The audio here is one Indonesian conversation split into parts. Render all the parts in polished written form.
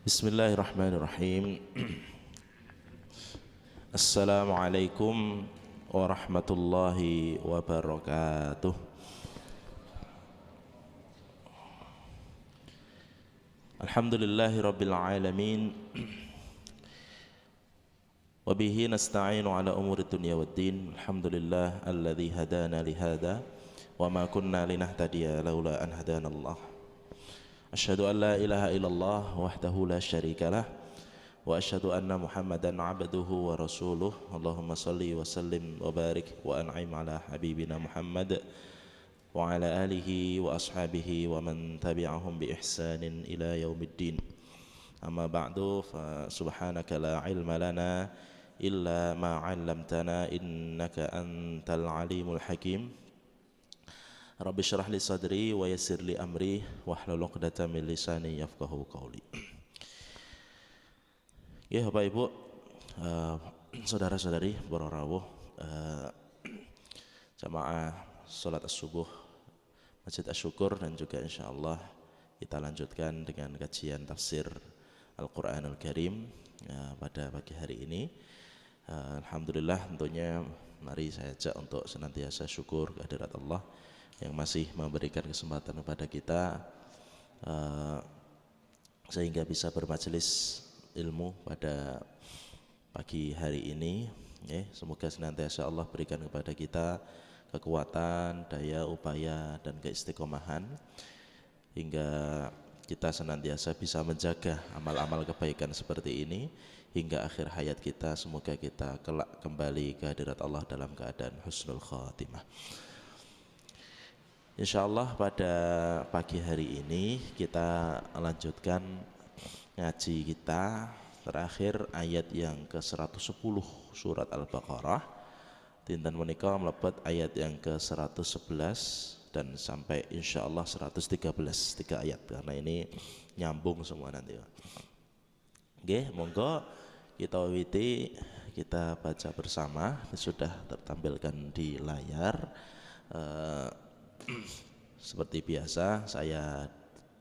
Bismillahirrahmanirrahim. Assalamualaikum warahmatullahi wabarakatuh. Alhamdulillahi rabbil alamin. Wabihi nasta'inu ala umuri dunya waddin. Alhamdulillah alladhi hadana lihada wa ma kunna linahtadiya laula an hadana Allah. Asyhadu an la ilaha illallah wahdahu la syarika lah wa asyhadu anna Muhammadan abduhu wa rasuluh. Allahumma salli wa sallim wa barik wa an'im ala habibina Muhammad wa ala alihi wa ashabihi wa man tabi'ahum bi ihsanin ila yaumiddin. Amma ba'du, fa subhanaka la ilma lana illa ma 'allamtana innaka antal alimul hakim. Rabbi syrah li sadri wa yassir li amri wahlul 'uqdatam min lisani yafqahu qawli. Ya Bapak Ibu, saudara-saudari para rawuh, jamaah salat as-subuh Masjid Asy-Syukur, dan juga insyaallah kita lanjutkan dengan kajian tafsir Al-Qur'anul Karim pada pagi hari ini. Alhamdulillah, tentunya mari saya ajak untuk senantiasa syukur kehadirat Allah yang masih memberikan kesempatan kepada kita sehingga bisa bermajelis ilmu pada pagi hari ini. Semoga senantiasa Allah berikan kepada kita kekuatan, daya, upaya, dan keistiqomahan hingga kita senantiasa bisa menjaga amal-amal kebaikan seperti ini hingga akhir hayat kita. Semoga kita kelak kembali ke hadirat Allah dalam keadaan husnul khatimah. Insyaallah pada pagi hari ini kita lanjutkan ngaji kita terakhir ayat yang ke-110 surat Al-Baqarah. Dinten menika mlebet ayat yang ke-111 dan sampai insyaallah 113, 3 ayat karena ini nyambung semua nanti. Nggih, monggo kita wiwiti, kita baca bersama. Sudah tertampilkan di layar. Seperti biasa saya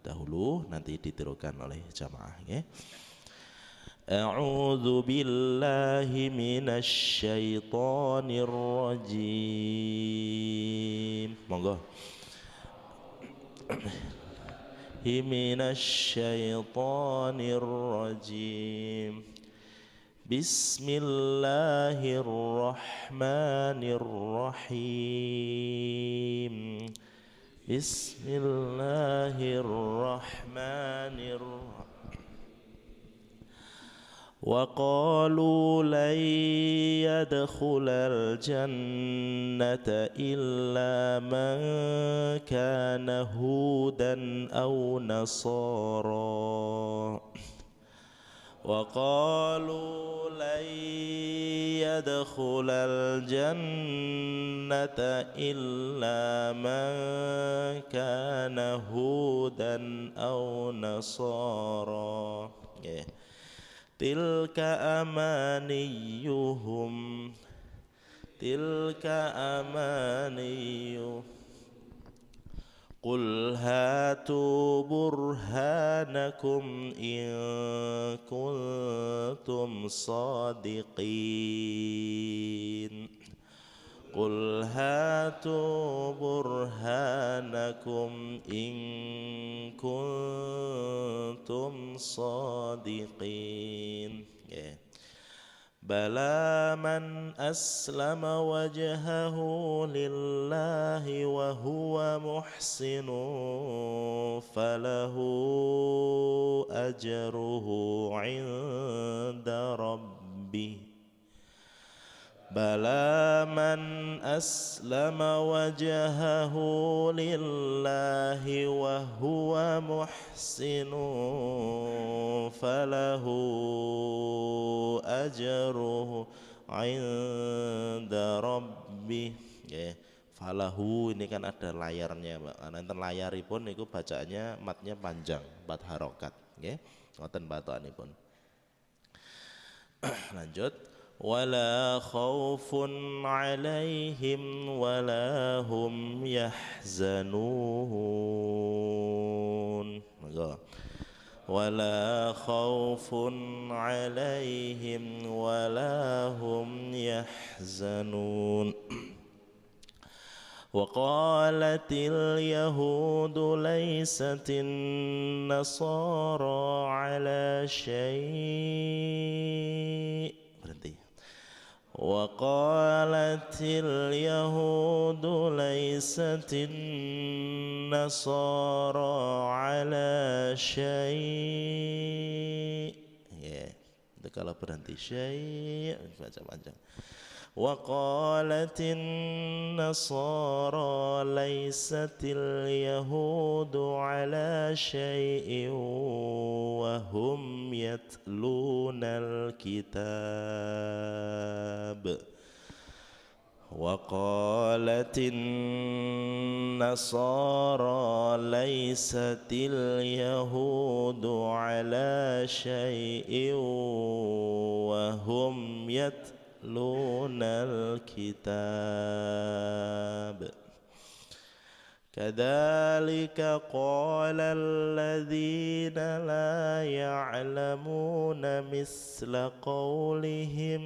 dahulu, nanti ditirukan oleh jamaah. A'udzu billahi minasy syaithanir rajim. Monggo. Minasy syaithanir rajim. Bismillahirrahmanirrahim. Bismillahirrahmanirrahim. Wa qalu lan yadkhulal jannata illa man kana hudan aw nasara. وقالوا لن يدخل الجنة إلا من كان هودا أو نصارى تلك أمانيهم قل هاتوا برهانكم إن كنتم صادقين قل هاتوا برهانكم إن كنتم صادقين بلى من أسلم وجهه لله وهو محسن فله أجره عند ربه بلى من أسلم وجهه لله وهو محسن فله أجره عند ربه. Falahu ini kan ada layarnya, Mbak. Nanten layaripun niku bacaannya matnya panjang, 4 harokat, nggih. Ngoten batokanipun. Lanjut. ولا خوف عليهم ولا هم يحزنون. ولا خوف عليهم ولا هم يحزنون وقالت اليهود ليست النصارى على شيء وقالت اليهود ليست النصارى على شيء. Itu kalau berhenti syai' baca panjang. وقالت النصارى ليست اليهود على شيء وهم يتلون الكتاب وقالت النصارى ليست اليهود على شيء وهم يتلون الكتاب كذلك قال الذين لا يعلمون مثل قولهم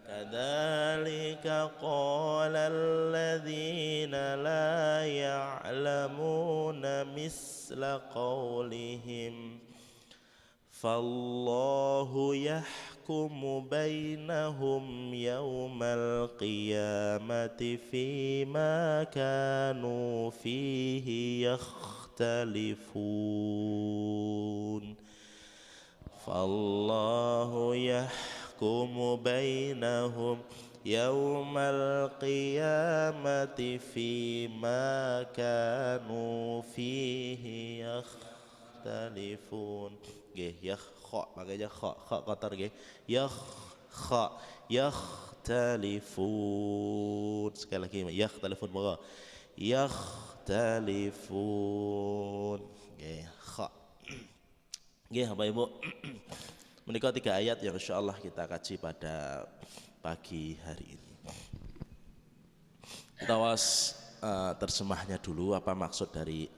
كذلك قال الذين لا يعلمون مثل قولهم فالله يحكم بينهم يوم القيامة فيما كانوا فيه يختلفون فالله يحكم بينهم يوم القيامة فيما كانوا فيه يختلفون. Ya kha, makanya kha kotor nggih. Ya kha yakhtalifun. Sekali lagi yakhtalifun moga. Yakhtalifun. Nggih, kha. Nggih, Bapak Ibu. Menika 3 ayat yang insyaallah kita kaji pada pagi hari ini. Kita terjemahnya dulu, apa maksud dari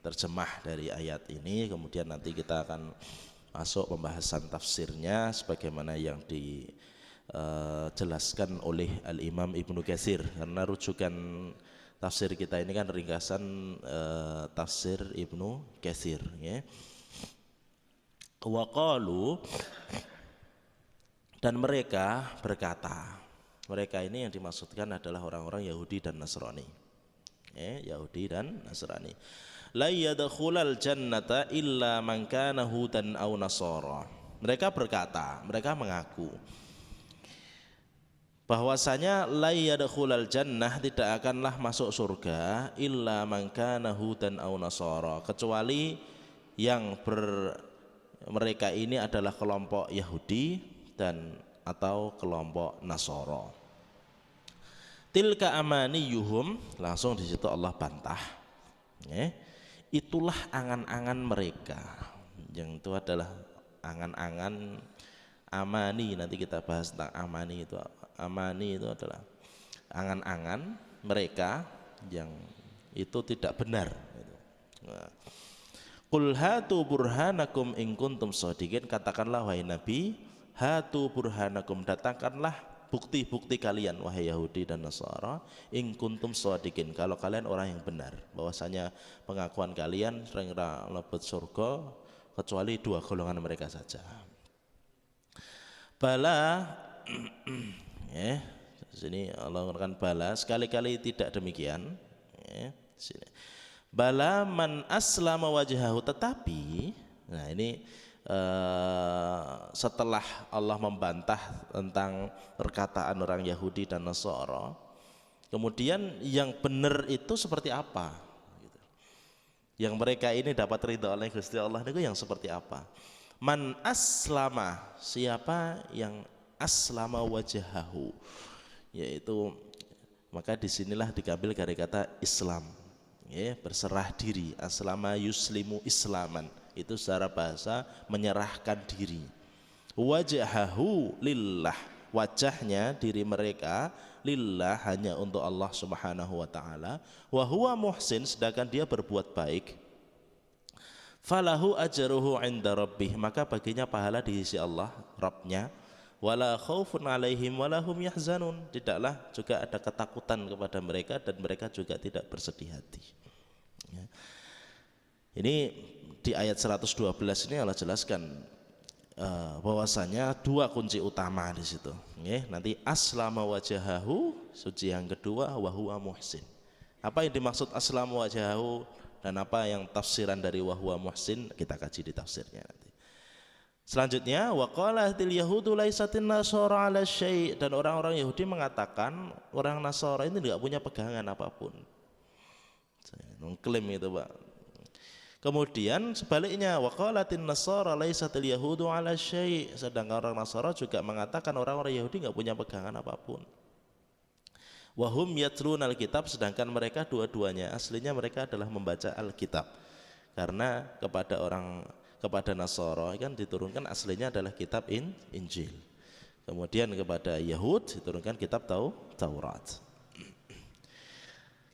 terjemah dari ayat ini, kemudian nanti kita akan masuk pembahasan tafsirnya sebagaimana yang dijelaskan oleh Al-Imam Ibnu Katsir, karena rujukan tafsir kita ini kan ringkasan tafsir Ibnu Katsir ya. Wa qalu, dan mereka berkata, mereka ini yang dimaksudkan adalah orang-orang Yahudi dan Nasrani Yahudi dan Nasrani. La yadkhulal jannata illa man kana hudan aw nasara. Mereka berkata, mereka mengaku bahwasanya la yadkhulal jannah, tidak akanlah masuk surga illa man kana hudan aw nasara, kecuali yang mereka ini adalah kelompok Yahudi dan atau kelompok Nasara. Tilka amaniyuhum, langsung di situ Allah bantah. Itulah angan-angan mereka, yang itu adalah angan-angan amani. Nanti kita bahas tentang amani itu apa. Amani itu adalah angan-angan mereka yang itu tidak benar. Qul hatu burhanakum in kuntum shadiqin, katakanlah wahai Nabi, hatu burhanakum, datangkanlah bukti-bukti kalian wahai Yahudi dan Nasara, in kuntum shadiqin, kalau kalian orang yang benar, bahwasanya pengakuan kalian sering mlebet surga kecuali 2 golongan mereka saja. Bala sini Allah mengatakan bala, sekali-kali tidak demikian sini. Bala man aslama wajhahu, tetapi nah ini setelah Allah membantah tentang perkataan orang Yahudi dan Nasara, kemudian yang benar itu seperti apa gitu. Yang mereka ini dapat ridha oleh Gusti Allah itu yang seperti apa? Man aslama, siapa yang aslama wajhahu, yaitu maka disinilah diambil dari kata Islam, berserah diri. Aslama yuslimu islaman, itu secara bahasa menyerahkan diri. Wajhahu lillah, wajahnya diri mereka lillah, hanya untuk Allah Subhanahu wa taala. Wa huwa muhsin, sedangkan dia berbuat baik. falahu ajruhu 'inda rabbih, maka baginya pahala di sisi Allah Rabbnya, wala khaufun 'alaihim wala hum yahzanun, tidaklah juga ada ketakutan kepada mereka dan mereka juga tidak bersedih hati. Ya. Ini di ayat 112 ini Allah jelaskan bahwasanya dua kunci utama di situ. Nanti aslama wajahahu, suci yang kedua, wa huwa muhsin. Apa yang dimaksud aslama wajahahu dan apa yang tafsiran dari wa huwa muhsin, kita kaji di tafsirnya nanti. Selanjutnya, wa qalatil yahudu laisatin nasara ala syai', dan orang-orang Yahudi mengatakan orang Nasara ini tidak punya pegangan apapun. Mengklaim itu, Pak. Kemudian sebaliknya, waqalatin nasara laisatil yahudu ala syai', sedangkan orang Nasara juga mengatakan orang-orang Yahudi enggak punya pegangan apapun. Wahum yatlunal kitab, sedangkan mereka dua-duanya aslinya mereka adalah membaca Alkitab. Karena kepada Nasara kan diturunkan aslinya adalah kitab Injil. Kemudian kepada Yahud diturunkan kitab Taurat.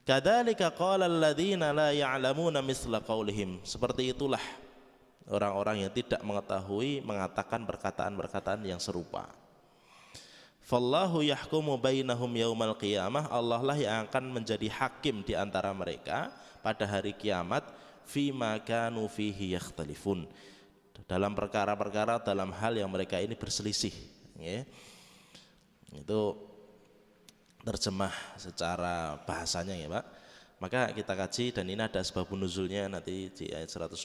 Kadzalika qala alladziina la ya'lamuuna misla qaulihim, seperti itulah orang-orang yang tidak mengetahui mengatakan perkataan-perkataan yang serupa. Fallahu yahkumu bainahum yaumal qiyamah, Allah lah yang akan menjadi hakim di antara mereka pada hari kiamat, fima kanu fihi yakhtalifun, dalam perkara-perkara dalam hal yang mereka ini berselisih. Itu terjemah secara bahasanya ya Pak. Maka kita kaji, dan ini ada sebabun nuzulnya nanti di ayat 112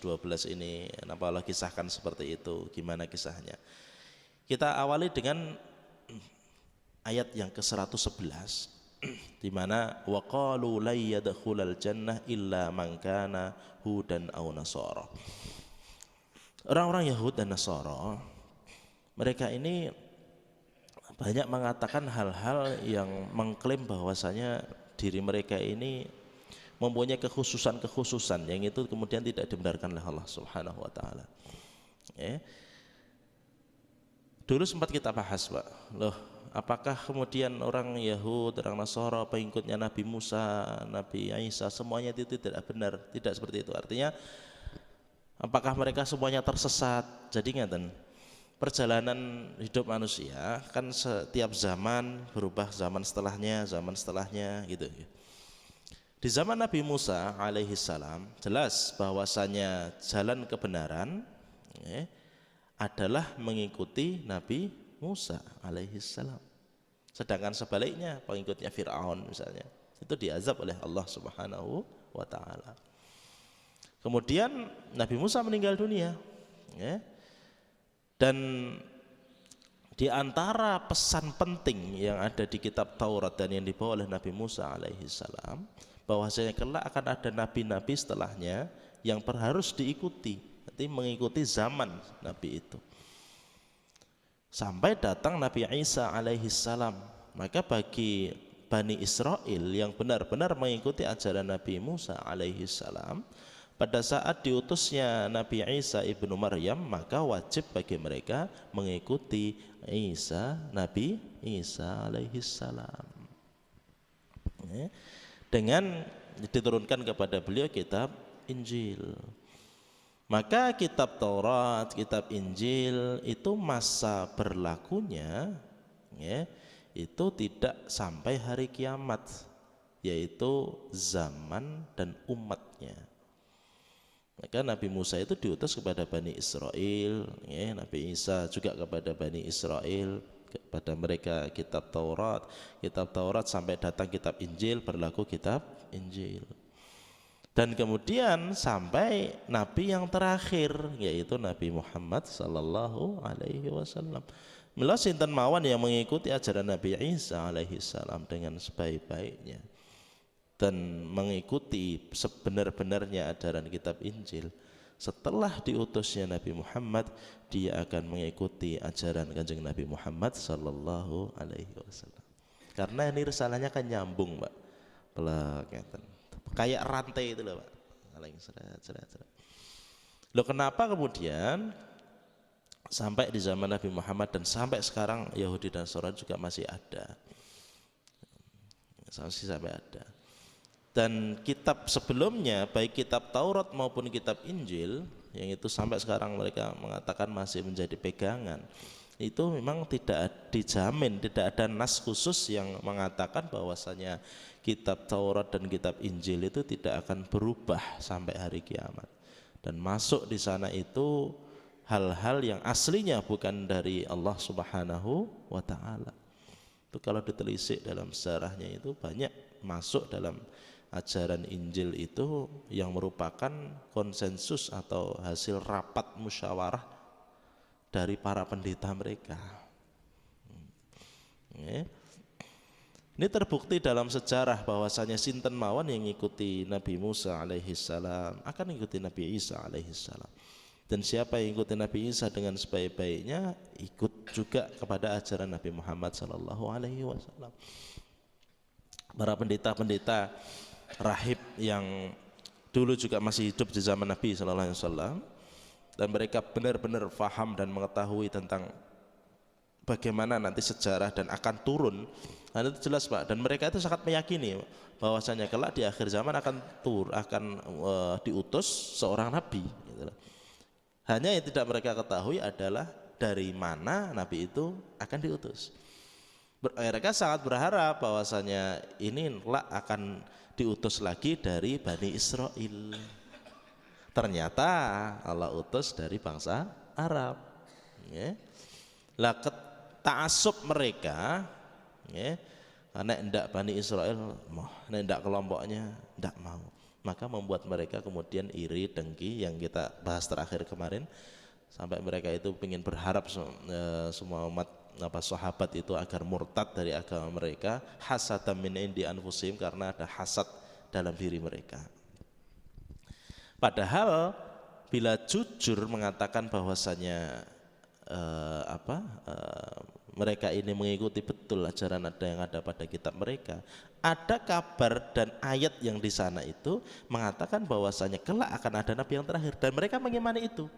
ini. Kenapa Allah kisahkan seperti itu, gimana kisahnya. Kita awali dengan ayat yang ke-111 di mana waqalu la yadkhulal jannah illa man kana hudan aw nasara. Orang-orang Yahud dan Nasara mereka ini banyak mengatakan hal-hal yang mengklaim bahwasanya diri mereka ini mempunyai kekhususan yang itu kemudian tidak dibenarkan oleh Allah Subhanahu wa taala. Dulu sempat kita bahas, Pak. Loh, apakah kemudian orang Yahud, orang Nasara, pengikutnya Nabi Musa, Nabi Isa semuanya itu tidak benar? Tidak seperti itu. Artinya apakah mereka semuanya tersesat? Jadi ngeten, perjalanan hidup manusia kan setiap zaman berubah, zaman setelahnya gitu. Di zaman Nabi Musa alaihi salam jelas bahwasanya jalan kebenaran adalah mengikuti Nabi Musa alaihi salam. Sedangkan sebaliknya pengikutnya Fir'aun misalnya itu diazab oleh Allah Subhanahu wa taala. Kemudian Nabi Musa meninggal dunia, dan di antara pesan penting yang ada di kitab Taurat dan yang dibawa oleh Nabi Musa alaihi salam, bahwasanya kelak akan ada nabi-nabi setelahnya yang harus diikuti, nanti mengikuti zaman nabi itu. Sampai datang Nabi Isa alaihi salam, maka bagi Bani Israel yang benar-benar mengikuti ajaran Nabi Musa alaihi salam, pada saat diutusnya Nabi Isa ibnu Maryam, maka wajib bagi mereka mengikuti Nabi Isa alaihi salam. Dengan diturunkan kepada beliau kitab Injil. Maka kitab Taurat, kitab Injil itu masa berlakunya itu tidak sampai hari kiamat, yaitu zaman dan umatnya. Maka Nabi Musa itu diutus kepada Bani Israel, Nabi Isa juga kepada Bani Israel, kepada mereka kitab Taurat sampai datang kitab Injil, berlaku kitab Injil. Dan kemudian sampai Nabi yang terakhir, yaitu Nabi Muhammad sallallahu alaihi wasallam. Mila sinten mawon yang mengikuti ajaran Nabi Isa alaihi salam dengan sebaik-baiknya dan mengikuti sebenar-benarnya ajaran kitab Injil, setelah diutusnya Nabi Muhammad, dia akan mengikuti ajaran Kanjeng Nabi Muhammad sallallahu alaihi wasallam. Karena ini risalahnya kan nyambung, Pak. Kayak rantai itu loh, Pak. Loh, kenapa kemudian sampai di zaman Nabi Muhammad dan sampai sekarang Yahudi dan Nasrani juga masih ada. Sampai ada. Dan kitab sebelumnya, baik kitab Taurat maupun kitab Injil, yang itu sampai sekarang mereka mengatakan masih menjadi pegangan, itu memang tidak dijamin, tidak ada nas khusus yang mengatakan bahwasanya kitab Taurat dan kitab Injil itu tidak akan berubah sampai hari kiamat. Dan masuk di sana itu hal-hal yang aslinya bukan dari Allah Subhanahu wa taala. Itu kalau ditelisik dalam sejarahnya itu banyak masuk dalam ajaran Injil itu yang merupakan konsensus atau hasil rapat musyawarah dari para pendeta mereka. Ini terbukti dalam sejarah bahwasanya sinten mawon yang mengikuti Nabi Musa alaihissalam akan mengikuti Nabi Isa alaihissalam. Dan siapa yang ikuti Nabi Isa dengan sebaik-baiknya ikut juga kepada ajaran Nabi Muhammad sallallahu alaihi wasallam. Para pendeta-pendeta rahib yang dulu juga masih hidup di zaman Nabi sallallahu alaihi wasallam dan mereka benar-benar faham dan mengetahui tentang bagaimana nanti sejarah dan akan turun. Nah, itu jelas Pak, dan mereka itu sangat meyakini bahwasanya kelak di akhir zaman akan diutus seorang nabi gitu. Hanya yang tidak mereka ketahui adalah dari mana nabi itu akan diutus. Mereka sangat berharap bahwasanya ini akan diutus lagi dari Bani Israel. Ternyata Allah utus dari bangsa Arab. Lah ta'assub mereka, nek ndak Bani Israel mau, nek ndak kelompoknya ndak mau, maka membuat mereka kemudian iri, dengki yang kita bahas terakhir kemarin, sampai mereka itu ingin berharap semua umat sahabat itu agar murtad dari agama mereka, hasadam min indi anfusihim, karena ada hasad dalam diri mereka. Padahal bila jujur mengatakan bahwasanya mereka ini mengikuti betul ajaran yang ada pada kitab mereka, ada kabar dan ayat yang di sana itu mengatakan bahwasanya kelak akan ada nabi yang terakhir, dan mereka mengimani itu.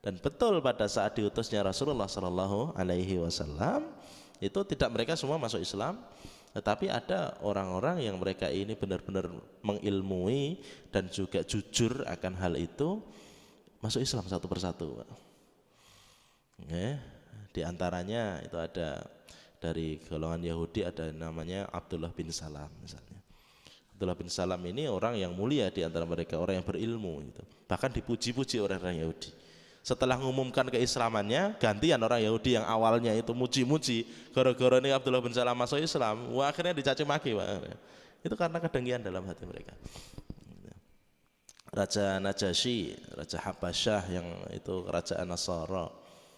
Dan betul pada saat diutusnya Rasulullah Sallallahu Alaihi Wasallam itu tidak mereka semua masuk Islam, tetapi ada orang-orang yang mereka ini benar-benar mengilmui dan juga jujur akan hal itu, masuk Islam satu persatu. Di antaranya itu ada dari golongan Yahudi, ada namanya Abdullah bin Salam misalnya. Abdullah bin Salam ini orang yang mulia di antara mereka, orang yang berilmu gitu. Bahkan dipuji-puji orang-orang Yahudi. Setelah mengumumkan keislamannya, gantian orang Yahudi yang awalnya itu muji-muji gara-gara ini Abdullah bin Salam masuk Islam, akhirnya dicaci maki. Itu karena kedengkian dalam hati mereka. Raja Najasyi, Raja Habasyah yang itu kerajaan Nasara,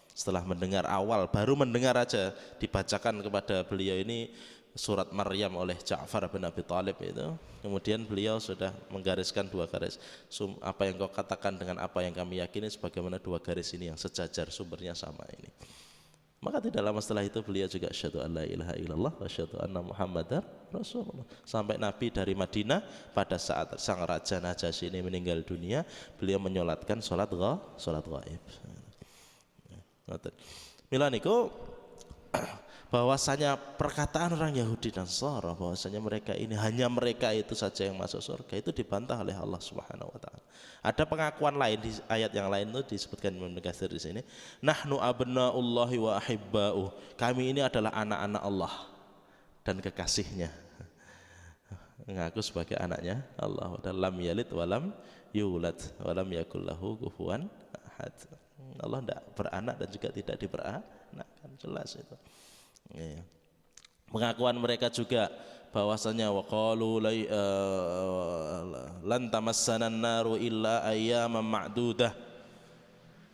setelah mendengar baru mendengar aja dibacakan kepada beliau ini surat Maryam oleh Ja'far bin Abi Thalib itu, kemudian beliau sudah menggariskan dua garis, apa yang kau katakan dengan apa yang kami yakini sebagaimana dua garis ini yang sejajar, sumbernya sama ini. Maka tidak lama setelah itu beliau juga asyhadu an la ilaha illallah wa asyhadu anna Muhammadar Rasulullah. Sampai Nabi dari Madinah pada saat sang Raja Najasyi ini meninggal dunia, beliau menyolatkan sholat ghaib. Mila niku bahwasanya perkataan orang Yahudi dan Nasara bahwasanya mereka ini hanya mereka itu saja yang masuk surga, itu dibantah oleh Allah Subhanahu wa taala. Ada pengakuan lain di ayat yang lain itu disebutkan Ibnu Katsir di sini, nahnu abnaullahi wa ahibba'u, kami ini adalah anak-anak Allah dan kekasihnya. Mengaku sebagai anaknya Allah, dan lam yalid walam yulad walam yakul lahu kufuwan ahad. Allah tidak beranak dan juga tidak diperanakkan, jelas itu. Pengakuan mereka juga bahwasanya waqalu lan tamassana an-naru illa ayyaman ma'dudah,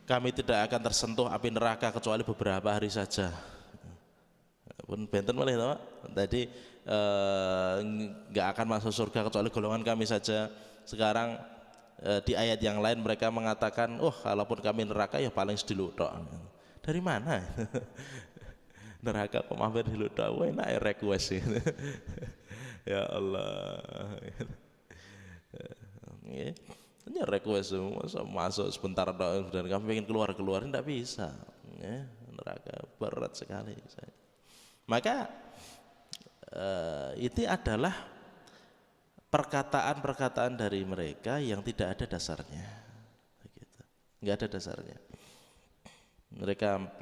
kami tidak akan tersentuh api neraka kecuali beberapa hari saja. Pun benten malih to, tadi enggak akan masuk surga kecuali golongan kami saja. Sekarang di ayat yang lain mereka mengatakan, kalaupun kami neraka ya paling sediluk tok. Dari mana? Neraka kok mampir di luda, enak request gitu. Ya Allah. Ini request masuk sebentar dan kami ingin keluar tidak bisa. Neraka berat sekali. Maka itu adalah perkataan-perkataan dari mereka yang tidak ada dasarnya. nggak ada dasarnya. Mereka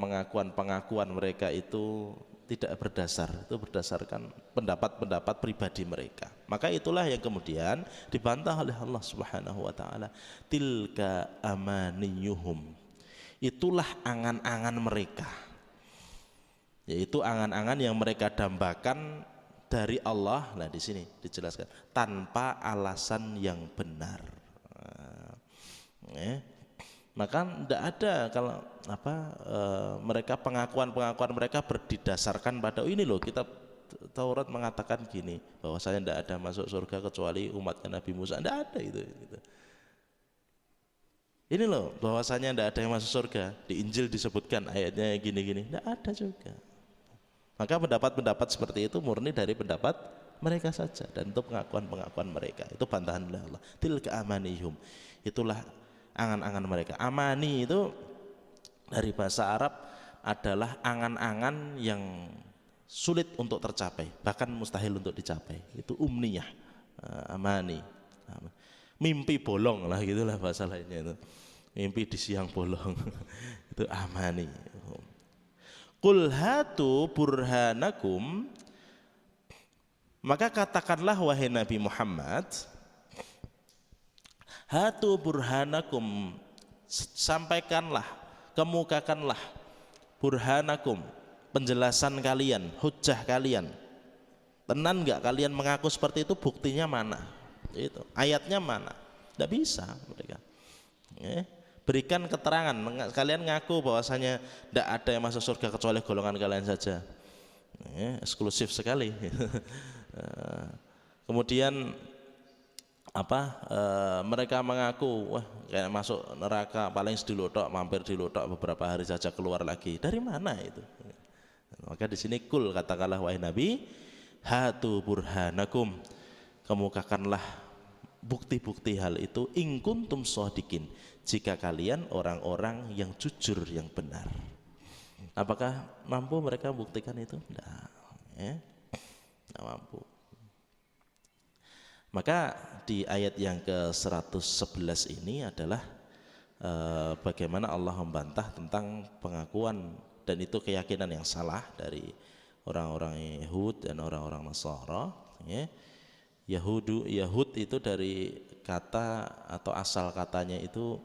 pengakuan mereka itu tidak berdasar, itu berdasarkan pendapat-pendapat pribadi mereka. Maka itulah yang kemudian dibantah oleh Allah Subhanahu wa taala. Tilka amaniyuhum. Itulah angan-angan mereka. Yaitu angan-angan yang mereka dambakan dari Allah. Nah, di sini dijelaskan tanpa alasan yang benar. Maka tidak ada kalau mereka pengakuan mereka berdasarkan pada ini loh, kitab Taurat mengatakan gini bahwasanya tidak ada masuk surga kecuali umatnya Nabi Musa. Tidak ada itu. Ini loh bahwasanya tidak ada yang masuk surga, di Injil disebutkan ayatnya gini-gini. Tidak ada juga. Maka pendapat-pendapat seperti itu murni dari pendapat mereka saja, dan itu pengakuan mereka. Itu bantahan oleh Allah. Tilka amanihum. Itulah angan-angan mereka. Amani itu dari bahasa Arab adalah angan-angan yang sulit untuk tercapai, bahkan mustahil untuk dicapai. Itu umniyah, amani. Mimpi bolong lah, gitulah bahasa lainnya itu. Mimpi di siang bolong. Itu amani. Qul hatu burhanakum, maka katakanlah wahai Nabi Muhammad, hatu burhanakum, sampaikanlah, kemukakanlah burhanakum, penjelasan kalian, hujjah kalian. Tenan enggak kalian mengaku seperti itu? Buktinya mana? Itu ayatnya mana? Tidak bisa mereka. Berikan keterangan. Kalian ngaku bahwasanya tidak ada yang masuk surga kecuali golongan kalian saja. Eksklusif sekali. Kemudian mereka mengaku wah kayak masuk neraka paling sedilotok, mampir di lotok beberapa hari saja keluar lagi. Dari mana itu? Maka di sini kul, katakanlah wahai Nabi, hatu burhanakum, kemukakanlah bukti-bukti hal itu, in kuntum shadiqin, jika kalian orang-orang yang jujur, yang benar. Apakah mampu mereka buktikan itu? Tidak mampu. Maka di ayat yang ke-111 ini adalah bagaimana Allah membantah tentang pengakuan, dan itu keyakinan yang salah dari orang-orang Yahud dan orang-orang Nasara. Yahud itu dari kata atau asal katanya itu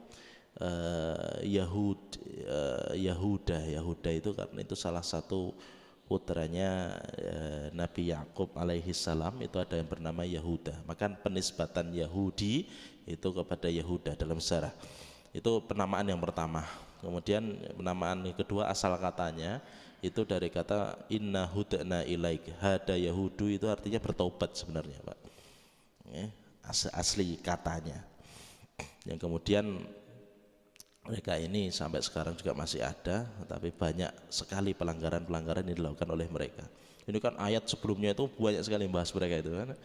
Yahuda itu karena itu salah satu putranya Nabi Yakub alaihi salam, itu ada yang bernama Yahuda. Maka penisbatan Yahudi itu kepada Yahuda dalam sejarah. Itu penamaan yang pertama. Kemudian penamaan yang kedua asal katanya itu dari kata inna hudna ilaik. Hada Yahudu itu artinya bertobat sebenarnya, Pak. Asli katanya. Yang kemudian mereka ini sampai sekarang juga masih ada, tapi banyak sekali pelanggaran-pelanggaran yang dilakukan oleh mereka. Ini kan ayat sebelumnya itu banyak sekali membahas mereka itu kan.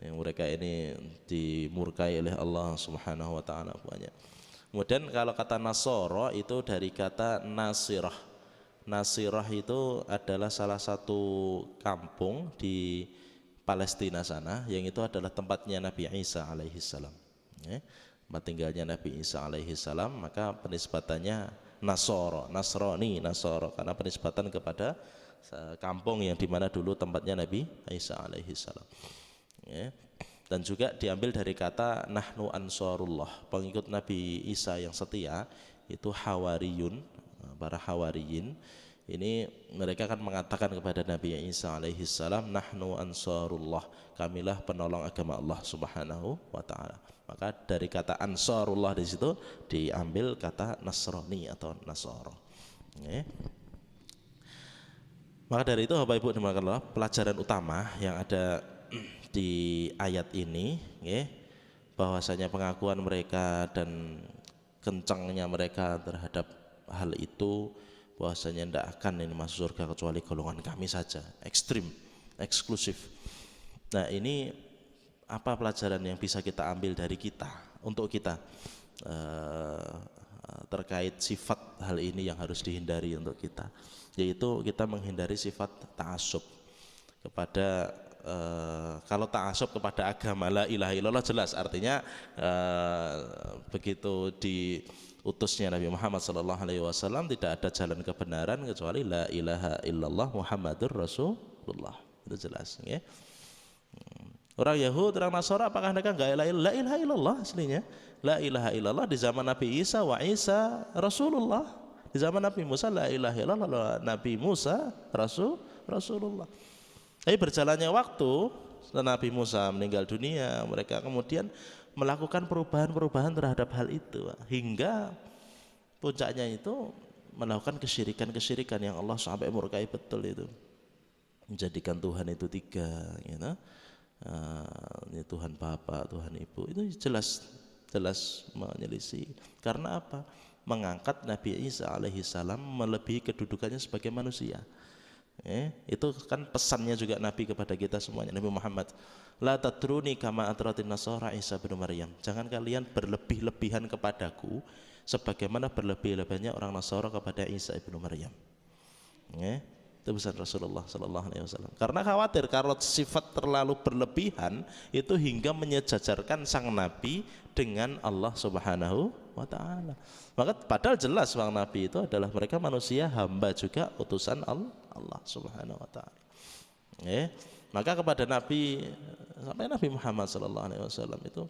Yang mereka ini dimurkai oleh Allah Subhanahu wa taala banyak. Kemudian kalau kata Nasara itu dari kata Nasirah. Nasirah itu adalah salah satu kampung di Palestina sana, yang itu adalah tempatnya Nabi Isa alaihi salam. Tempat tinggalnya Nabi Isa alaihi salam, maka penisbatannya Nasara, Nasrani, Nasara, karena penisbatan kepada kampung yang dimana dulu tempatnya Nabi Isa alaihi salam. Dan juga diambil dari kata nahnu ansarullah, pengikut Nabi Isa yang setia itu hawariyun, para hawariyin. Ini mereka kan mengatakan kepada Nabi Isa alaihi salam, nahnu ansarullah, kamilah penolong agama Allah Subhanahu wa taala. Maka dari kata ansarullah di situ diambil kata Nasrani atau Nasara. Maka dari itu Bapak Ibu dimuliakan Allah, pelajaran utama yang ada di ayat ini, bahwasanya pengakuan mereka dan kencangnya mereka terhadap hal itu, bahwasanya tidak akan ini masuk surga kecuali golongan kami saja, ekstrim, eksklusif. Nah, ini apa pelajaran yang bisa kita ambil dari kita untuk kita terkait sifat hal ini yang harus dihindari untuk kita, yaitu kita menghindari sifat ta'assub kepada kalau ta'assub kepada agama la ilaha illallah jelas artinya begitu utusnya Nabi Muhammad sallallahu alaihi wasallam tidak ada jalan kebenaran kecuali la ilaha illallah Muhammadur Rasulullah. Itu jelas ya. Orang Yahudi, orang Nasara apakah mereka enggak la ilaha illallah aslinya? La ilaha illallah di zaman Nabi Isa wa Isa Rasulullah. Di zaman Nabi Musa la ilaha illallah, Nabi Musa Rasulullah. Tapi berjalannya waktu, setelah Nabi Musa meninggal dunia, mereka kemudian melakukan perubahan-perubahan terhadap hal itu hingga puncaknya itu melakukan kesyirikan yang Allah sampai murkai betul itu. Menjadikan Tuhan itu tiga, gitu. Ini Tuhan Bapa, Tuhan Ibu, itu jelas menyelisih. Karena apa? Mengangkat Nabi Isa alaihissalam melebihi kedudukannya sebagai manusia. Itu kan pesannya juga Nabi kepada kita semuanya, Nabi Muhammad. La tatruni kama atratin nasara Isa bin Maryam. Jangan kalian berlebih-lebihan kepadaku sebagaimana berlebih-lebihannya orang Nasara kepada Isa bin Maryam. Itu pesan Rasulullah sallallahu alaihi wasallam. Karena khawatir kalau sifat terlalu berlebihan itu hingga menyejajarkan sang nabi dengan Allah Subhanahu wa taala. Maka padahal jelas sang nabi itu adalah mereka manusia, hamba juga utusan Allah Subhanahu wa taala. Maka kepada Nabi sampai Nabi Muhammad sallallahu alaihi wasallam itu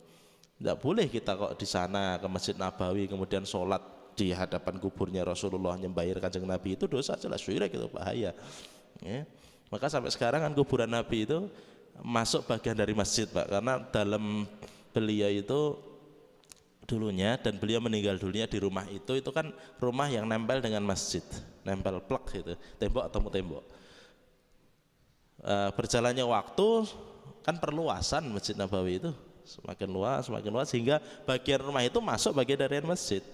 tidak boleh kita kok di sana ke Masjid Nabawi kemudian sholat di hadapan kuburnya Rasulullah nyembahir Kanjeng Nabi, itu dosa jelas, syirik, itu bahaya. Maka sampai sekarang kan kuburan Nabi itu masuk bagian dari masjid, Pak, karena dalam beliau itu dulunya dan beliau meninggal dunia di rumah itu kan rumah yang nempel dengan masjid, nempel plek gitu, tembok atau tembok. Berjalannya waktu kan perluasan Masjid Nabawi itu semakin luas sehingga bagian rumah itu masuk bagian dari masjid.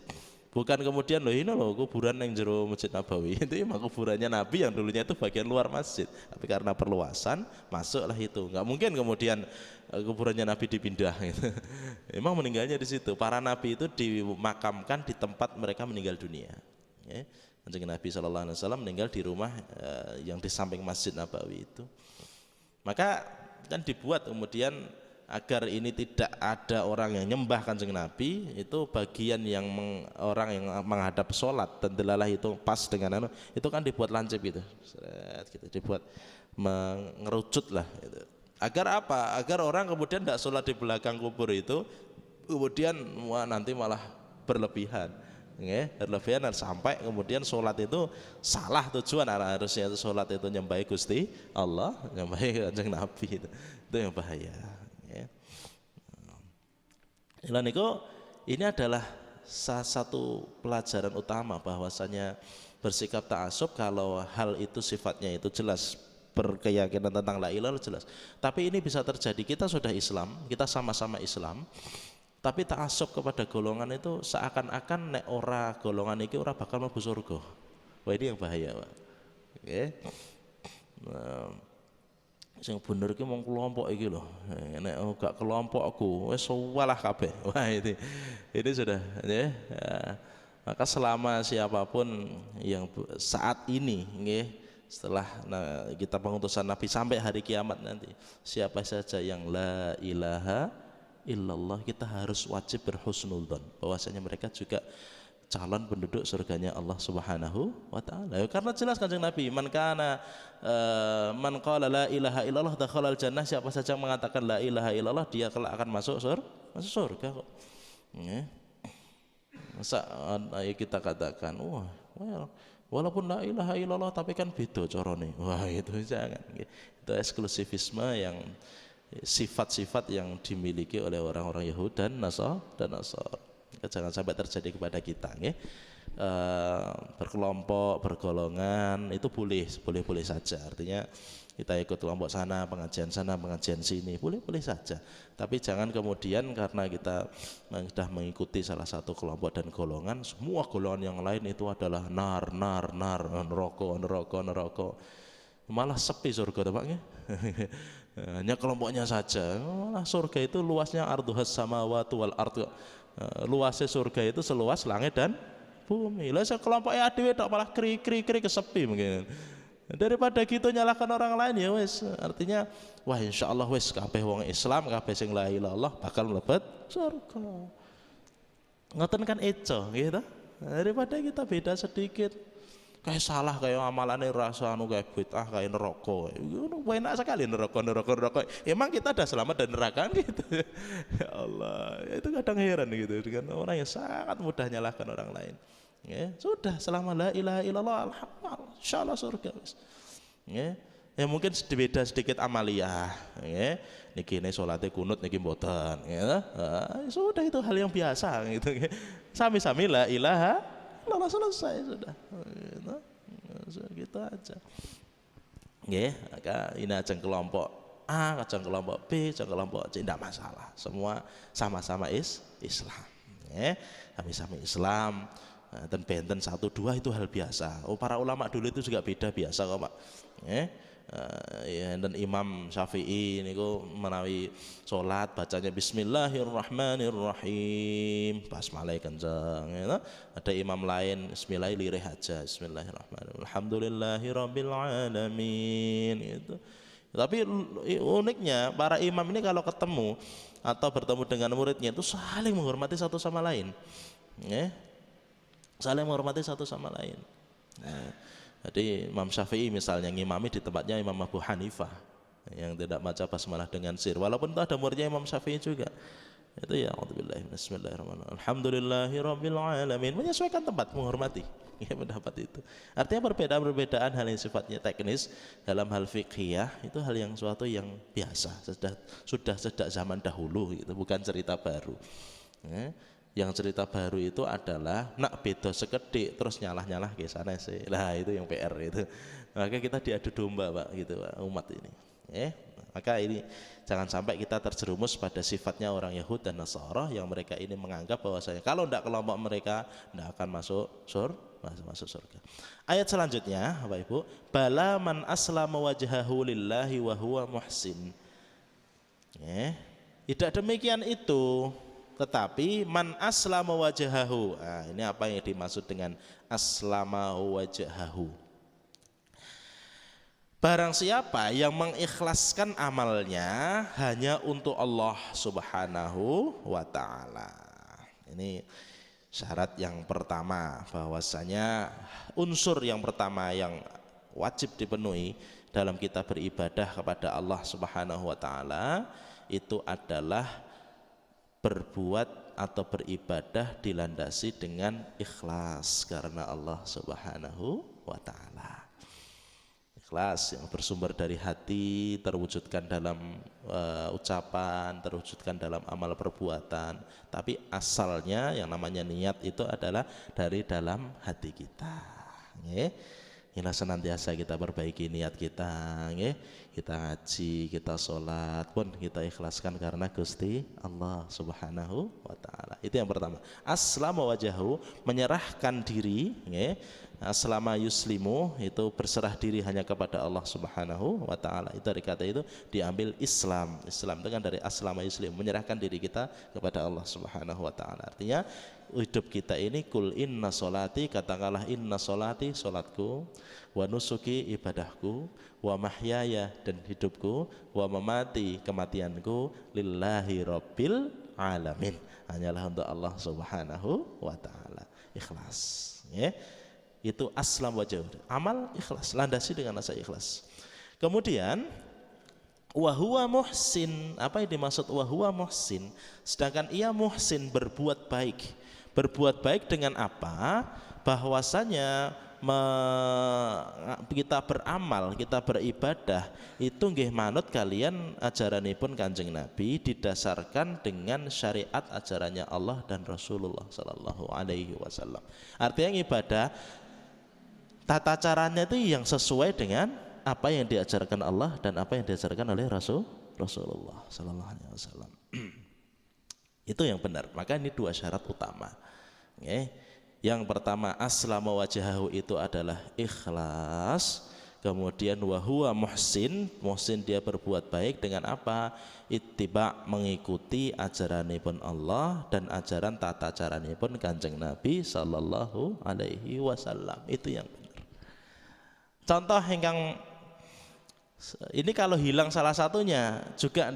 Bukan kemudian ini kuburan yang jero Masjid Nabawi itu emang kuburannya Nabi yang dulunya itu bagian luar masjid, tapi karena perluasan masuklah itu. Nggak mungkin kemudian kuburannya Nabi dipindah gitu. Emang meninggalnya di situ. Para Nabi itu dimakamkan di tempat mereka meninggal dunia. Kanjeng Nabi sallallahu alaihi wasallam meninggal di rumah yang di samping Masjid Nabawi itu. Maka kan dibuat kemudian agar ini tidak ada orang yang nyembah Kanjeng Nabi, itu bagian yang orang yang menghadap sholat dan delalah itu pas dengan itu kan dibuat lancip gitu, dibuat mengerucut lah gitu. Agar apa? Agar orang kemudian tidak sholat di belakang kubur itu kemudian nanti malah berlebihan, berlebihan dan sampai kemudian sholat itu salah tujuan. Harusnya itu sholat itu nyembahi Gusti Allah, nyembahi Kanjeng Nabi, itu yang bahaya. Ini adalah salah satu pelajaran utama bahwasanya bersikap ta'assub kalau hal itu sifatnya itu jelas berkeyakinan tentang la ilaha illallah jelas. Tapi ini bisa terjadi, kita sudah Islam, kita sama-sama Islam, tapi ta'assub kepada golongan itu seakan-akan nek ora golongan iki ora bakal mlebu surga. Wah, ini yang bahaya, Pak. Sing bener iki mung kelompok iki lho. Nek gak kelompokku wis walah kabeh. Wah, ini sudah ya. Maka selama siapapun yang saat ini nggih setelah kita pengutusan Nabi sampai hari kiamat nanti, siapa saja yang la ilaha illallah, kita harus wajib berhusnudzon bahwasanya mereka juga calon penduduk surganya Allah Subhanahu wa taala. Karena jelas Kanjeng Nabi, man qala la ilaha illallah dakhalal jannah, siapa saja yang mengatakan la ilaha illallah dia kelak akan masuk surga kok. Masa ayo kita katakan, walaupun la ilaha illallah tapi kan beda carane. Wah, itu jangan. Itu eksklusivisme yang sifat-sifat yang dimiliki oleh orang-orang Yahudi dan Nasara. Jangan sampai terjadi kepada kita, berkelompok, bergolongan itu boleh saja. Artinya kita ikut kelompok sana, pengajian sini, boleh saja. Tapi jangan kemudian karena kita sudah mengikuti salah satu kelompok dan golongan, semua golongan yang lain itu adalah nar, neraka. Malah sepi surga, Pak. Hanya kelompoknya saja. Malah surga itu luasnya arduhas samawati wal ardh. Luasnya surga itu seluas langit dan bumi. Lah kelompoknya dhewe tok malah kri kesepi mungkin. Daripada gitu nyalahkan orang lain ya wis. Artinya wah insyaallah wis kabeh wong Islam, kabeh sing la ilaha illallah bakal mlebet surga. Ngoten kan eco gitu. Daripada kita beda sedikit kayak salah kayak amalannya rasa anu kayak bid'ah kayak neraka. Enak sekali neraka. Emang kita ada selamat dari neraka kan gitu. Ya Allah, itu kadang heran gitu dengan orang yang sangat mudah nyalahkan orang lain. Ya, sudah selama la ilaha illallah alhamdulillah insyaallah surga. Ya. Ya mungkin beda sedikit amaliyah, ya. Niki ini sholatnya kunut, niki mboten, ya. Sudah itu hal yang biasa, gitu. Ya. Sami-sami la ilaha, lalu selesai sudah. Gitu. Gitu aja. Ya, maka ini aja kelompok A, aja kelompok B, aja kelompok C, tidak masalah. Semua sama-sama Islam. Ya, sami-sami Islam. Dan benten 1-2 itu hal biasa. Oh, para ulama dulu itu juga beda biasa kok Pak. Ya. Ya, dan Imam Syafi'i niku menawi salat bacanya Bismillahirrahmanirrahim basmalah kenceng ya. Ada imam lain bismillah lirih aja Bismillahirrahmanirrahim alhamdulillahirabbil alamin gitu. Tapi uniknya para imam ini kalau ketemu atau bertemu dengan muridnya itu saling menghormati satu sama lain ya. Saling menghormati satu sama lain. Nah, jadi Imam Syafi'i misalnya ngimami di tempatnya Imam Abu Hanifah yang tidak baca basmalah dengan sir, walaupun itu ada muridnya Imam Syafi'i juga. Itu ya auzubillahi bismillahirrahmanirrahim alhamdulillahirabbil alamin, menyesuaikan tempat, menghormati ya pendapat itu. Artinya perbedaan hal yang sifatnya teknis dalam hal fiqhiyah itu hal yang suatu yang biasa sudah sejak zaman dahulu gitu, bukan cerita baru. Ya. Yang cerita baru itu adalah nak beda sekedik terus nyalah ke sana sih. Lah itu yang PR itu. Maka kita diadu domba Pak gitu Pak, umat ini. Maka ini jangan sampai kita terjerumus pada sifatnya orang Yahudi dan Nasara yang mereka ini menganggap bahwasanya kalau tidak kelompok mereka tidak akan masuk surga. Ayat selanjutnya Bapak Ibu, bala man aslama wajhahu lillahi wa huwa muhsin. Tidak demikian itu. Tetapi man aslama wajhahu. Ini apa yang dimaksud dengan aslama wajhahu? Barang siapa yang mengikhlaskan amalnya hanya untuk Allah Subhanahu wa taala. Ini syarat yang pertama, bahwasanya unsur yang pertama yang wajib dipenuhi dalam kita beribadah kepada Allah Subhanahu wa taala itu adalah berbuat atau beribadah dilandasi dengan ikhlas karena Allah Subhanahu wa taala. Ikhlas yang bersumber dari hati, terwujudkan dalam ucapan, terwujudkan dalam amal perbuatan. Tapi asalnya yang namanya niat itu adalah dari dalam hati kita. Inilah senantiasa kita perbaiki niat kita, kita ngaji, kita sholat pun kita ikhlaskan karena Gusti Allah Subhanahu wa taala. Itu yang pertama. Aslama wajahu, menyerahkan diri, aslama yuslimu, itu berserah diri hanya kepada Allah Subhanahu wa taala. Itu dari kata itu diambil Islam. Islam itu kan dari aslama yuslim, menyerahkan diri kita kepada Allah Subhanahu wa taala. Artinya hidup kita ini kul inna solati, katakanlah inna solati, solatku, wa nusuki, ibadahku, wa mahyaya, dan hidupku, wa mamati, kematianku, lillahi rabbil alamin, hanyalah untuk Allah Subhanahu wa taala. Ikhlas itu aslam wajah, amal ikhlas, landasi dengan rasa ikhlas. Kemudian wahuwa muhsin, apa yang dimaksud wahuwa muhsin? Sedangkan ia muhsin, berbuat baik. Berbuat baik dengan apa? Bahwasanya kita beramal, kita beribadah itu nggih manut kalian ajaranipun Kanjeng Nabi, didasarkan dengan syariat ajarannya Allah dan Rasulullah sallallahu alaihi wasallam. Artinya ibadah tata caranya itu yang sesuai dengan apa yang diajarkan Allah dan apa yang diajarkan oleh Rasulullah sallallahu alaihi wasallam. Itu yang benar. Maka ini dua syarat utama. Yang pertama aslama wajhahu itu adalah ikhlas. Kemudian wahuwa muhsin, muhsin dia berbuat baik dengan apa? Ittiba, mengikuti ajaranipun Allah dan ajaran tata caranipun Kanjeng Nabi sallallahu alaihi wasallam. Itu yang benar. Contoh ingkang ini kalau hilang salah satunya juga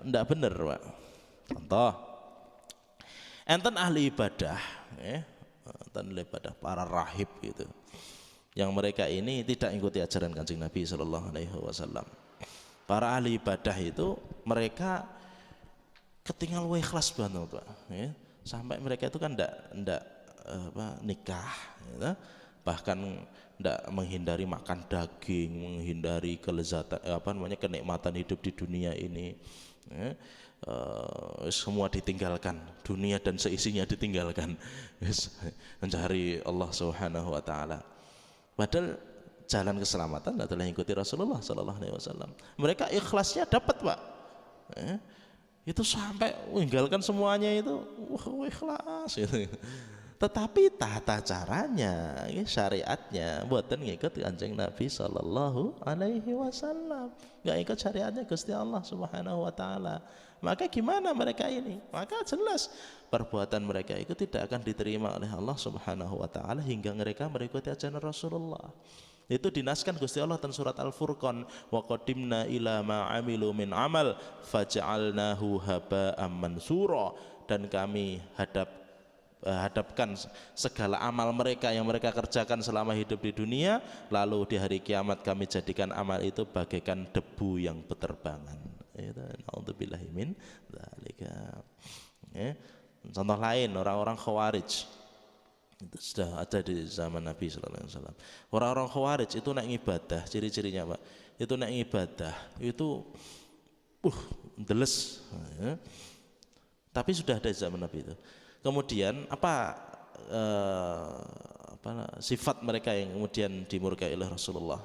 ndak benar, Pak. Contoh enten ahli ibadah, enten ahli ibadah para rahib gitu, yang mereka ini tidak ikuti ajaran Kanjeng Nabi Sallallahu Alaihi Wasallam. Para ahli ibadah itu mereka ketinggal ikhlas banget Pak, sampai mereka itu kan ndak nikah, gitu. Bahkan ndak menghindari makan daging, menghindari kelezatan kenikmatan hidup di dunia ini, semua ditinggalkan, dunia dan seisinya ditinggalkan, mencari Allah Subhanahu Wa Taala. Padahal jalan keselamatan adalah ikuti Rasulullah Sallallahu Alaihi Wasallam. Mereka ikhlasnya dapat Pak, itu sampai meninggalkan semuanya itu, ikhlas gitu. Tetapi tata caranya, syariatnya, buatan ngikut Kanjeng Nabi Sallallahu Alaihi Wasallam, nggak ikut syariatnya Gusti Allah Subhanahu Wa Taala. Maka gimana mereka ini? Maka jelas perbuatan mereka itu tidak akan diterima oleh Allah Subhanahu Wa Taala hingga mereka mengikuti ajaran Rasulullah. Itu dinaskan Gusti Allah dalam surat Al-Furqan, wa qadimna ila ma amilu min amal faj'alnahu haba'am mansura, dan kami hadapkan segala amal mereka yang mereka kerjakan selama hidup di dunia, lalu di hari kiamat kami jadikan amal itu bagaikan debu yang beterbangan. Naudzubillahi min dzalika. Contoh lain, orang-orang Khawarij itu sudah ada di zaman Nabi Sallallahu Alaihi Wasallam. Orang-orang Khawarij itu naik ibadah, ciri-cirinya Pak, itu naik ibadah itu deles, tapi sudah ada di zaman Nabi itu. Kemudian sifat mereka yang kemudian dimurkai oleh Rasulullah,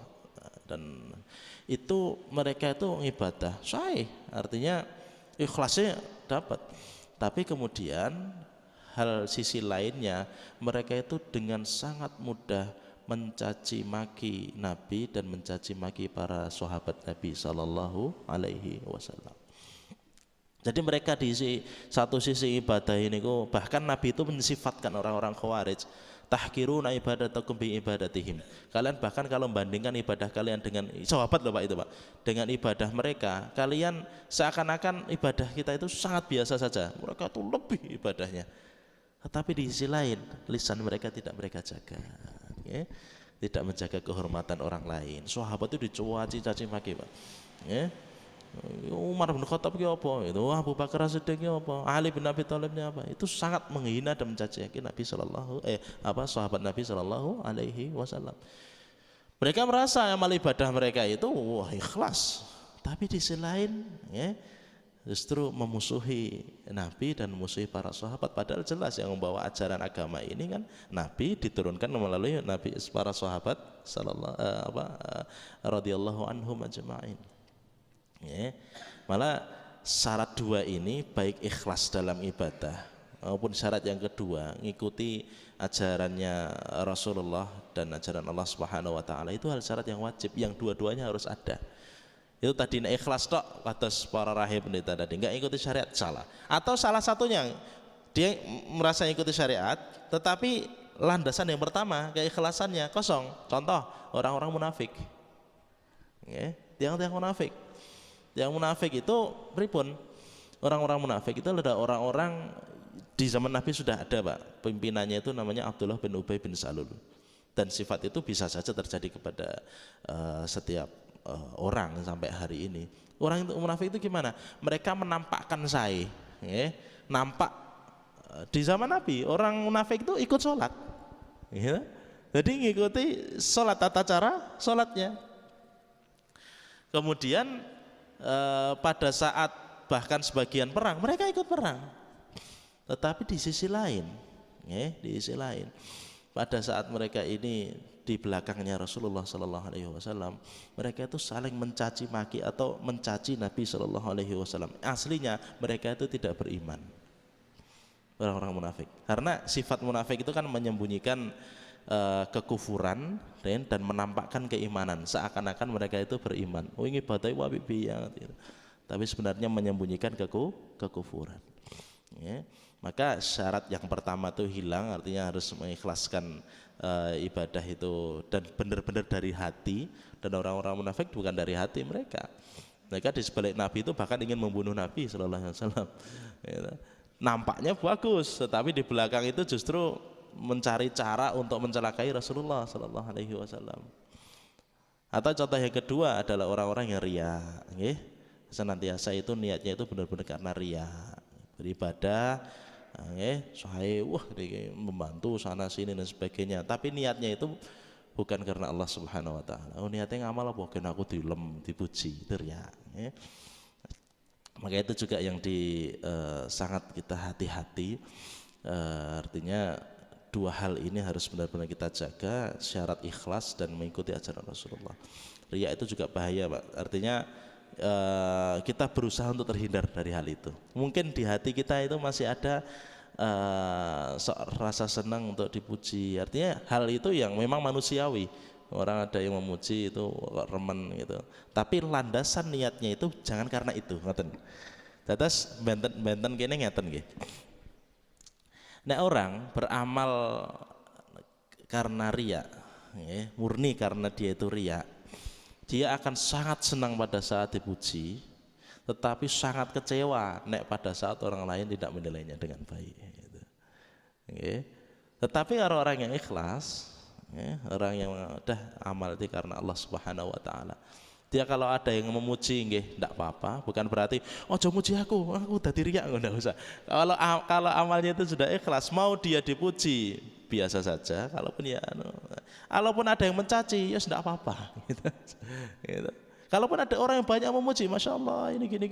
dan itu mereka itu ibadah sahih, artinya ikhlasnya dapat, tapi kemudian hal sisi lainnya mereka itu dengan sangat mudah mencaci maki Nabi dan mencaci maki para sahabat Nabi Sallallahu Alaihi Wasallam. Jadi mereka di satu sisi ibadah ini bahkan Nabi itu mensifatkan orang-orang Khawarij, tahkiruna ibadatakum bi ibadatihim. Kalian bahkan kalau membandingkan ibadah kalian dengan sahabat loh Pak itu Pak, dengan ibadah mereka, kalian seakan-akan ibadah kita itu sangat biasa saja. Mereka itu lebih ibadahnya. Tetapi di sisi lain lisan mereka tidak mereka jaga, tidak menjaga kehormatan orang lain. Sahabat itu dicaci maki Pak. Umar bin Khattab apa itu, Abu Bakar As-Siddiq apa, Ali bin Abi Thalibnya apa, itu sangat menghina dan mencaci Nabi sahabat Nabi Sallallahu Alaihi Wasallam. Mereka merasa amal ibadah mereka itu ikhlas, tapi di sisi lain justru memusuhi Nabi dan memusuhi para sahabat. Padahal jelas yang membawa ajaran agama ini kan Nabi, diturunkan melalui Nabi, para sahabat radhiyallahu anhum ajma'in. Malah syarat dua ini, baik ikhlas dalam ibadah maupun syarat yang kedua ngikuti ajarannya Rasulullah dan ajaran Allah Subhanahu Wa Taala, itu hal syarat yang wajib, yang dua-duanya harus ada. Itu tadi ikhlas tok atas para rahib pendeta tadi, nggak ikuti syariat salah. Atau salah satunya dia merasa ikuti syariat tetapi landasan yang pertama keikhlasannya kosong. Contoh orang-orang munafik, yang munafik. Yang munafik itu pripun? Orang-orang munafik itu adalah orang-orang di zaman Nabi sudah ada Pak, pimpinannya itu namanya Abdullah bin Ubay bin Salul, dan sifat itu bisa saja terjadi kepada setiap orang sampai hari ini. Orang itu munafik itu gimana? Mereka menampakkan nampak di zaman Nabi orang munafik itu ikut sholat, jadi ngikuti sholat, tata cara sholatnya. Kemudian pada saat bahkan sebagian perang mereka ikut perang, tetapi di sisi lain, pada saat mereka ini di belakangnya Rasulullah Sallallahu Alaihi Wasallam, mereka itu saling mencaci maki atau mencaci Nabi Sallallahu Alaihi Wasallam. Aslinya mereka itu tidak beriman, orang-orang munafik, karena sifat munafik itu kan menyembunyikan kekufuran dan menampakkan keimanan, seakan-akan mereka itu beriman. Ini badai wabibi ya, tapi sebenarnya menyembunyikan kekufuran. Maka syarat yang pertama itu hilang, artinya harus mengikhlaskan ibadah itu dan benar-benar dari hati. Dan orang-orang munafik bukan dari hati mereka. Mereka di sebalik Nabi itu bahkan ingin membunuh Nabi Sallallahu Alaihi Wasallam. nampaknya bagus, tetapi di belakang itu justru mencari cara untuk mencelakai Rasulullah Sallallahu Alaihi Wasallam. Atau contoh yang kedua adalah orang-orang yang ria, senantiasa itu niatnya itu benar-benar karena ria, beribadah, wah membantu sana sini dan sebagainya, tapi niatnya itu bukan karena Allah Subhanahu Wa Taala. Niatnya ngamal apa? Karena aku dilem, dipuji, itu ria. Maka itu juga yang sangat kita hati-hati. Artinya dua hal ini harus benar-benar kita jaga, syarat ikhlas dan mengikuti ajaran Rasulullah. Riya itu juga bahaya, Pak. Artinya kita berusaha untuk terhindar dari hal itu. Mungkin di hati kita itu masih ada rasa senang untuk dipuji. Artinya hal itu yang memang manusiawi. Orang ada yang memuji itu remen gitu. Tapi landasan niatnya itu jangan karena itu, ngoten. Dados benten kene ngeten nggih. Nek orang beramal karena riya, murni karena dia itu riya, dia akan sangat senang pada saat dipuji, tetapi sangat kecewa nek pada saat orang lain tidak menilainya dengan baik. Gitu. Tetapi orang yang ikhlas, orang yang udah amal itu karena Allah Subhanahu Wa Taala, dia kalau ada yang memuji nggih ndak apa-apa, bukan berarti ojo muji aku dadi riya, enggak usah. Kalau amalnya itu sudah ikhlas, mau dia dipuji biasa saja, kalaupun ada yang mencaci ya sudah apa-apa gitu. Kalaupun ada orang yang banyak memuji, Masya Allah ini gini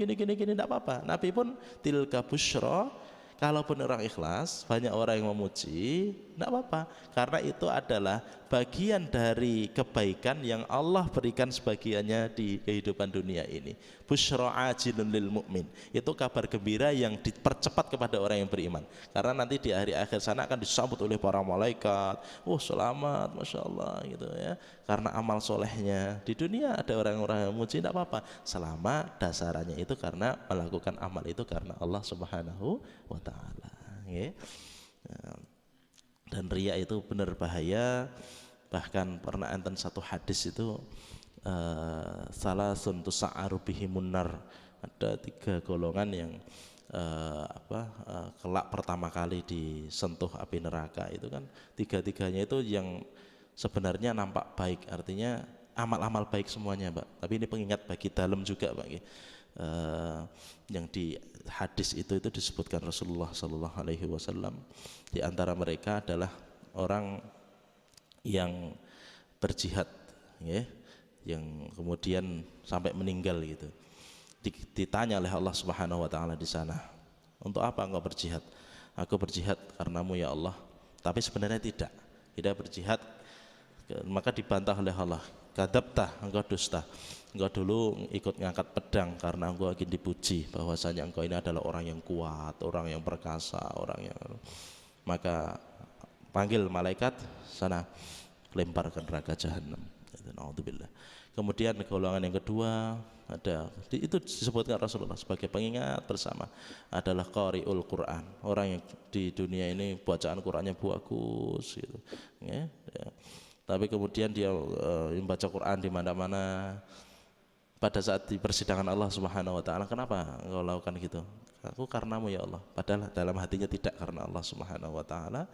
enggak apa-apa. Nabi pun tilka busyra, kalaupun orang ikhlas, banyak orang yang memuji, enggak apa-apa, karena itu adalah bagian dari kebaikan yang Allah berikan sebagiannya di kehidupan dunia ini. Busyra ajilun lil mu'min, itu kabar gembira yang dipercepat kepada orang yang beriman, karena nanti di hari akhir sana akan disambut oleh para malaikat. Selamat, Masya Allah gitu ya, karena amal solehnya. Di dunia ada orang-orang yang memuji, enggak apa-apa, selama dasarannya itu karena melakukan amal itu karena Allah Subhanahu Wa Ta'ala. Dan riya itu benar bahaya. Bahkan pernah enten satu hadis itu salah suntu sa'aru bihimun nar, ada 3 golongan yang kelak pertama kali disentuh api neraka. Itu kan 3-3-nya itu yang sebenarnya nampak baik, artinya amal-amal baik semuanya, Pak. Tapi ini pengingat bagi dalam juga, Pak. Yang di hadis itu disebutkan Rasulullah Sallallahu Alaihi Wasallam, di antara mereka adalah orang yang berjihad, yang kemudian sampai meninggal gitu. Ditanya oleh Allah Subhanahu Wa Taala di sana, untuk apa engkau berjihad? Aku berjihad karenamu ya Allah. Tapi sebenarnya tidak berjihad. Maka dibantah oleh Allah, kadzabta, engkau dusta. Engkau dulu ikut ngangkat pedang karena engkau ingin dipuji bahwasanya engkau ini adalah orang yang kuat, orang yang perkasa, orang yang. Maka panggil malaikat, sana lempar ke neraka jahanam. Naudzubillah. Kemudian golongan yang kedua itu disebutkan Rasulullah sebagai pengingat bersama, adalah qari'ul Quran, orang yang di dunia ini bacaan Qurannya bagus gitu. Tapi kemudian dia membaca Quran di mana-mana. Pada saat di persidangan Allah Subhanahu Wa Taala, kenapa engkau lakukan gitu? Aku karenamu ya Allah. Padahal dalam hatinya tidak karena Allah Subhanahu Wa Taala.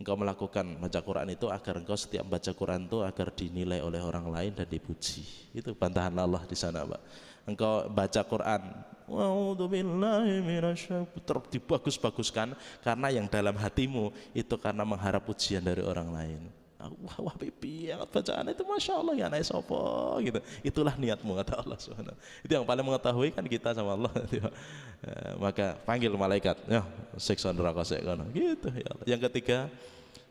Engkau melakukan baca Quran itu agar engkau setiap baca Quran itu agar dinilai oleh orang lain dan dipuji. Itu bantahan Allah di sana, Pak. Engkau baca Quran, wa'udzubillahi minasyaitonir, dibagus-baguskan karena yang dalam hatimu itu karena mengharap pujian dari orang lain. Wah pipi, bacaan itu Masya Allah ya naik sopo gitu. Itulah niatmu, kata Allah Subhanahu. Itu yang paling mengetahui kan kita sama Allah. Maka panggil malaikat, ya siksa neraka sekono gitu ya Allah. Yang ketiga,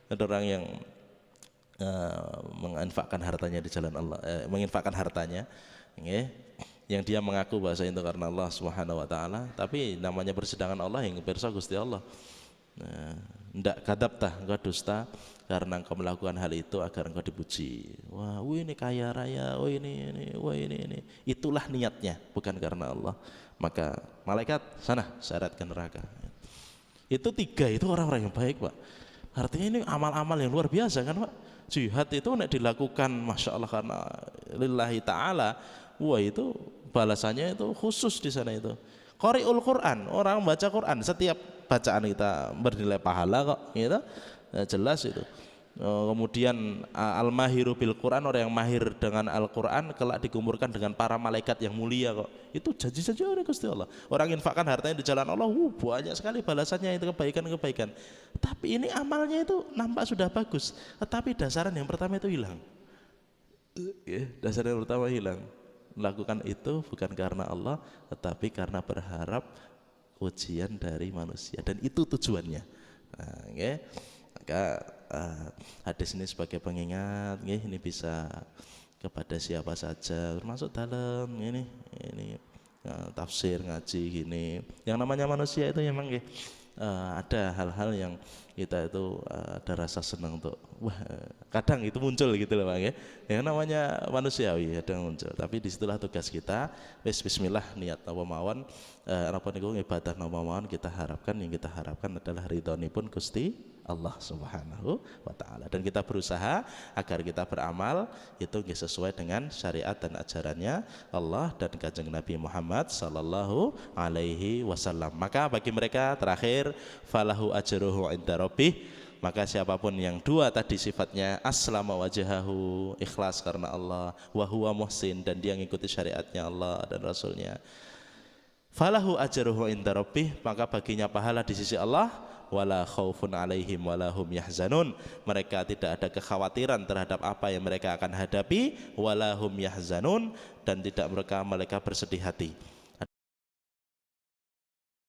ada orang yang menginfakkan hartanya di jalan Allah, menginfakkan hartanya, yang dia mengaku bahasa itu karena Allah Subhanahu Wa Taala, tapi namanya persidangan Allah yang pirsa Gusti Allah. Ndak kadzabta, engkau dusta karena engkau melakukan hal itu agar engkau dipuji. Wah, ini kaya raya, ini. Itulah niatnya, bukan karena Allah. Maka malaikat sana seret ke neraka. Itu 3 itu orang-orang yang baik, Pak. Artinya ini amal-amal yang luar biasa kan, Pak. Jihad itu nek dilakukan Masya Allah karena lillahi ta'ala, wah itu balasannya itu khusus di sana itu. Qari'ul Quran, orang baca Quran, setiap bacaan kita bernilai pahala kok, gitu. Jelas itu. Kemudian al-mahiru bil Quran, orang yang mahir dengan Al-Quran kelak dikumpulkan dengan para malaikat yang mulia kok. Itu janji saja oleh Gusti Allah. Orang infakkan hartanya di jalan Allah, banyak sekali balasannya, itu kebaikan-kebaikan. Tapi ini amalnya itu nampak sudah bagus, tetapi dasaran yang pertama itu hilang. Dasaran yang pertama hilang. Melakukan itu bukan karena Allah, tetapi karena berharap ujian dari manusia, dan itu tujuannya. Nah, maka hadis ini sebagai pengingat, ini bisa kepada siapa saja, termasuk dalam ini tafsir ngaji gini. Yang namanya manusia itu memang ada hal-hal yang kita itu ada rasa senang untuk kadang itu muncul gitu loh Bang ya. Yang namanya manusiawi kadang muncul. Tapi disitulah tugas kita. Bismillah, niat napa mawon napa niku ibadah napa mawon kita harapkan, yang kita harapkan adalah ridhonipun Gusti Allah Subhanahu wa taala, dan kita berusaha agar kita beramal itu sesuai dengan syariat dan ajarannya Allah dan kanjeng Nabi Muhammad sallallahu alaihi wasallam. Maka bagi mereka terakhir, falahu ajruhu inda rabbih, maka siapapun yang dua tadi sifatnya aslama wajhahu, ikhlas karena Allah, wa huwa muhsin, dan dia mengikuti syariatnya Allah dan Rasulnya, falahu ajruhu inda rabbih, maka baginya pahala di sisi Allah, wala khaufun alaihim wala hum yahzanun, mereka tidak ada kekhawatiran terhadap apa yang mereka akan hadapi, wala hum yahzanun, dan tidak mereka bersedih hati.